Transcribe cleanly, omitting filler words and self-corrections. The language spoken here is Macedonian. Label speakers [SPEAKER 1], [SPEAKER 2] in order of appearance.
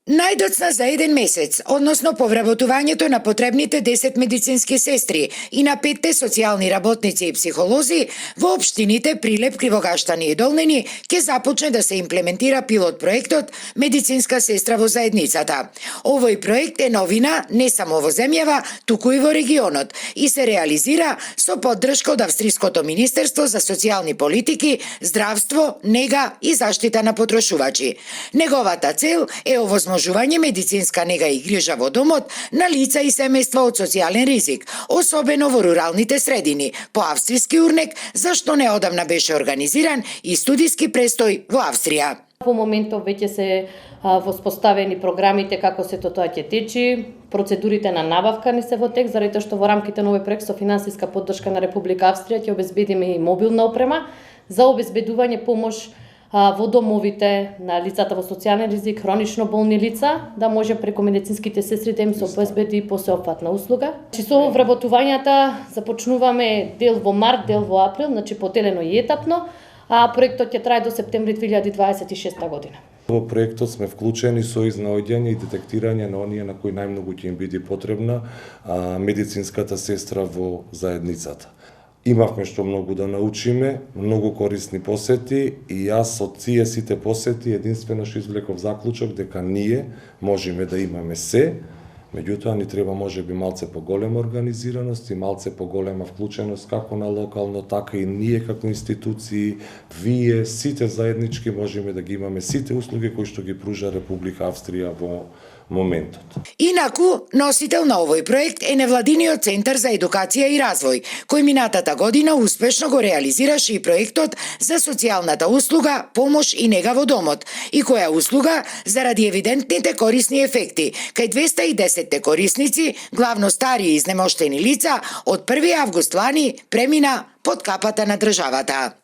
[SPEAKER 1] Најдоцна за еден месец, односно по вработувањето на потребните 10 медицински сестри и на 5 социјални работници и психолози во општините Прилеп, Кривогаштани и Долнени ќе започне да се имплементира пилот проектот Медицинска сестра во заедницата. Овој проект е новина не само во земјава, туку и во регионот и се реализира со поддршка од Австриското Министерство за социјални политики, здравство, нега и заштита на потрошувачи. Неговата цел е овозможување медицинска нега и грижа во домот на лица и семејства од социјален ризик, особено во руралните средини, по австриски урнек, зашто неодамна беше организиран и студиски престој во Австрија.
[SPEAKER 2] Во моментов веќе се воспоставени програмите како сето тоа ќе течи, процедурите на набавка не се во тек, заради тоа што во рамките на овој проект со финансиска поддршка на Република Австрија ќе обезбедиме и мобилна опрема за обезбедување помош во домовите на лицата во социјален ризик, хронично болни лица, да може преку медицинските сестри да им се обезбеди посеопфатна услуга. Со вработувањата започнуваме дел во март, дел во април, значи поделено и етапно, а проектот ќе трае до септември 2026 година.
[SPEAKER 3] Во проектот сме вклучени со изнаоѓање и детектирање на оние на кои најмногу ќе им биде потребна медицинската сестра во заедницата. Имавме што многу да научиме, многу корисни посети и јас од тие сите посети единствено што извлеков заклучок дека ние можеме да имаме се, меѓутоа ни треба можеби малце поголема организираност и малце поголема вклученост како на локално, така и ние како институции, вие, сите заеднички можеме да ги имаме сите услуги кои што ги пружа Република Австрија во моментот.
[SPEAKER 1] Инаку, носител на овој проект е Невладиниот центар за едукација и развој, кој минатата година успешно го реализираше и проектот за социјалната услуга, помош и нега во домот, и која услуга, заради евидентните корисни ефекти, кај 210 корисници, главно стари и изнемоштени лица, од 1 август лани премина под капата на државата.